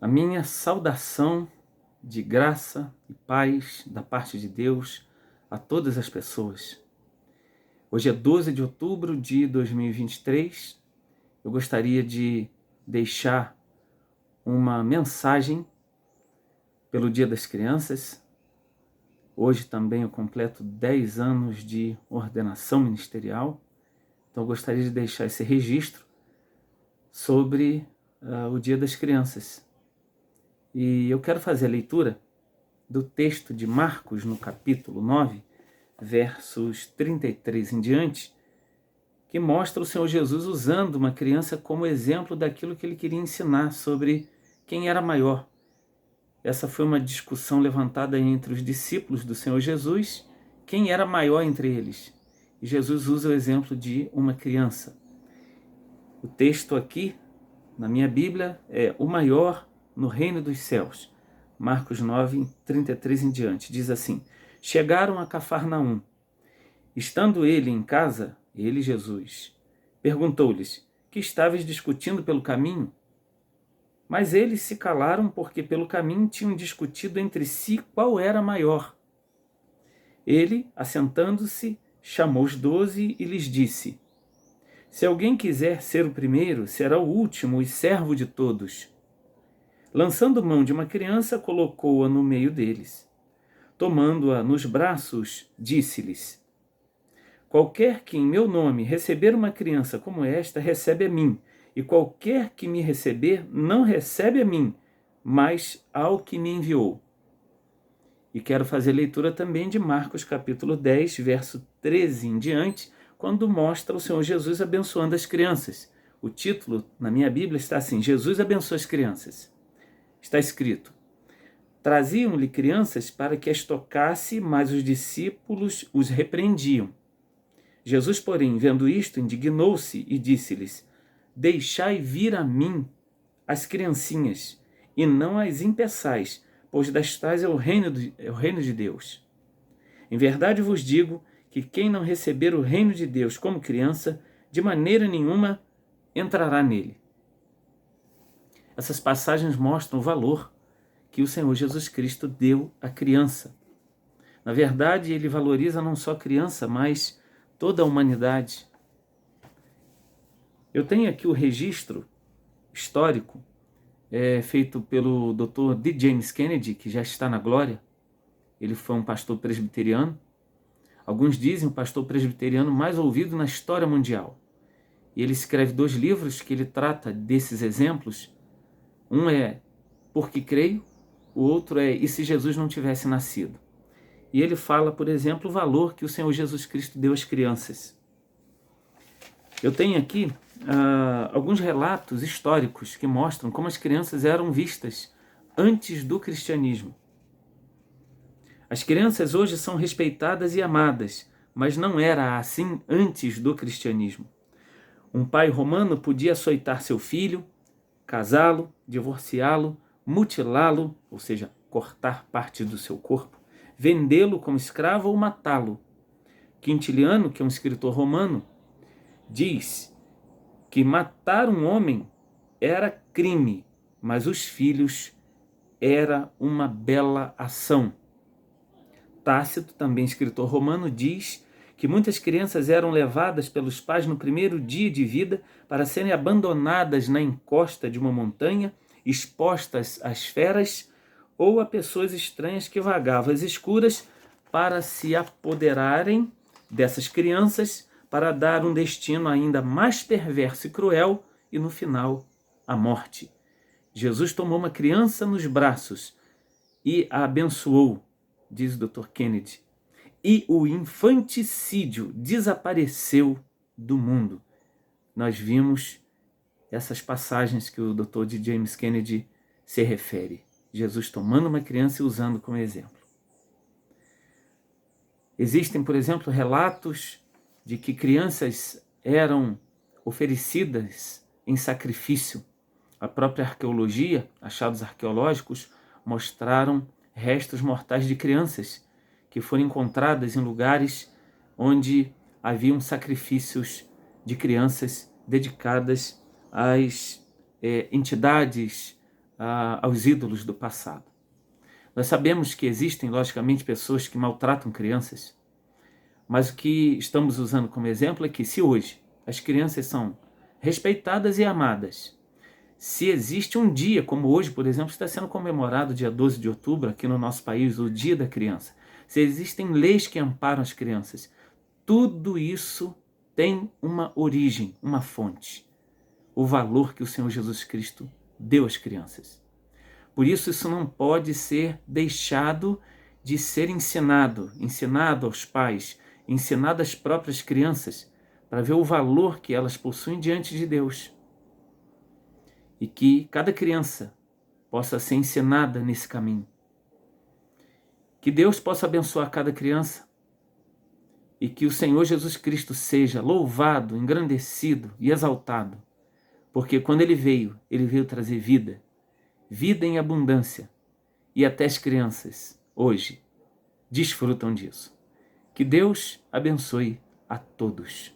A minha saudação de graça e paz da parte de Deus a todas as pessoas. Hoje é 12 de outubro de 2023. Eu gostaria de deixar uma mensagem pelo Dia das Crianças. Hoje também eu completo 10 anos de ordenação ministerial. Então eu gostaria de deixar esse registro sobre o Dia das Crianças. E eu quero fazer a leitura do texto de Marcos, no capítulo 9, versos 33 em diante, que mostra o Senhor Jesus usando uma criança como exemplo daquilo que ele queria ensinar sobre quem era maior. Essa foi uma discussão levantada entre os discípulos do Senhor Jesus, quem era maior entre eles. E Jesus usa o exemplo de uma criança. O texto aqui, na minha Bíblia, é o maior no reino dos céus. Marcos 9, 33 em diante. Diz assim: Chegaram a Cafarnaum. Estando ele em casa, ele, Jesus, perguntou-lhes: Que estáveis discutindo pelo caminho? Mas eles se calaram porque pelo caminho tinham discutido entre si qual era maior. Ele, assentando-se, chamou os 12 e lhes disse: Se alguém quiser ser o primeiro, será o último e servo de todos. Lançando mão de uma criança, colocou-a no meio deles. Tomando-a nos braços, disse-lhes: Qualquer que em meu nome receber uma criança como esta, recebe a mim, e qualquer que me receber, não recebe a mim, mas ao que me enviou. E quero fazer leitura também de Marcos capítulo 10, verso 13 em diante, quando mostra o Senhor Jesus abençoando as crianças. O título na minha Bíblia está assim: Jesus abençoa as crianças. Está escrito: Traziam-lhe crianças para que as tocasse, mas os discípulos os repreendiam. Jesus, porém, vendo isto, indignou-se e disse-lhes: Deixai vir a mim as criancinhas, e não as impeçais, pois das tais é o reino de Deus. Em verdade vos digo que quem não receber o reino de Deus como criança, de maneira nenhuma entrará nele. Essas passagens mostram o valor que o Senhor Jesus Cristo deu à criança. Na verdade, ele valoriza não só a criança, mas toda a humanidade. Eu tenho aqui o registro histórico feito pelo Dr. D. James Kennedy, que já está na glória. Ele foi um pastor presbiteriano. Alguns dizem o pastor presbiteriano mais ouvido na história mundial. E ele escreve 2 livros que ele trata desses exemplos. Um é Porque Creio, o outro é E se Jesus não tivesse nascido? E ele fala, por exemplo, o valor que o Senhor Jesus Cristo deu às crianças. Eu tenho aqui alguns relatos históricos que mostram como as crianças eram vistas antes do cristianismo. As crianças hoje são respeitadas e amadas, mas não era assim antes do cristianismo. Um pai romano podia açoitar seu filho, casá-lo, divorciá-lo, mutilá-lo, ou seja, cortar parte do seu corpo, vendê-lo como escravo ou matá-lo. Quintiliano, que é um escritor romano, diz que matar um homem era crime, mas os filhos era uma bela ação. Tácito, também escritor romano, diz que muitas crianças eram levadas pelos pais no primeiro dia de vida para serem abandonadas na encosta de uma montanha, expostas às feras ou a pessoas estranhas que vagavam às escuras para se apoderarem dessas crianças, para dar um destino ainda mais perverso e cruel e, no final, a morte. Jesus tomou uma criança nos braços e a abençoou, diz o Dr. Kennedy, e o infanticídio desapareceu do mundo. Nós vimos essas passagens que o Dr. D. James Kennedy se refere. Jesus tomando uma criança e usando como exemplo. Existem, por exemplo, relatos de que crianças eram oferecidas em sacrifício. A própria arqueologia, achados arqueológicos, mostraram restos mortais de crianças que foram encontradas em lugares onde haviam sacrifícios de crianças dedicadas às entidades aos ídolos do passado. Nós sabemos que existem, logicamente, pessoas que maltratam crianças, mas o que estamos usando como exemplo é que se hoje as crianças são respeitadas e amadas, se existe um dia, como hoje, por exemplo, está sendo comemorado dia 12 de outubro aqui no nosso país, o Dia da Criança, se existem leis que amparam as crianças, tudo isso tem uma origem, uma fonte, o valor que o Senhor Jesus Cristo deu às crianças. Por isso não pode ser deixado de ser ensinado aos pais, ensinado às próprias crianças, para ver o valor que elas possuem diante de Deus. E que cada criança possa ser ensinada nesse caminho. Que Deus possa abençoar cada criança e que o Senhor Jesus Cristo seja louvado, engrandecido e exaltado, porque quando Ele veio trazer vida, vida em abundância, e até as crianças hoje desfrutam disso. Que Deus abençoe a todos.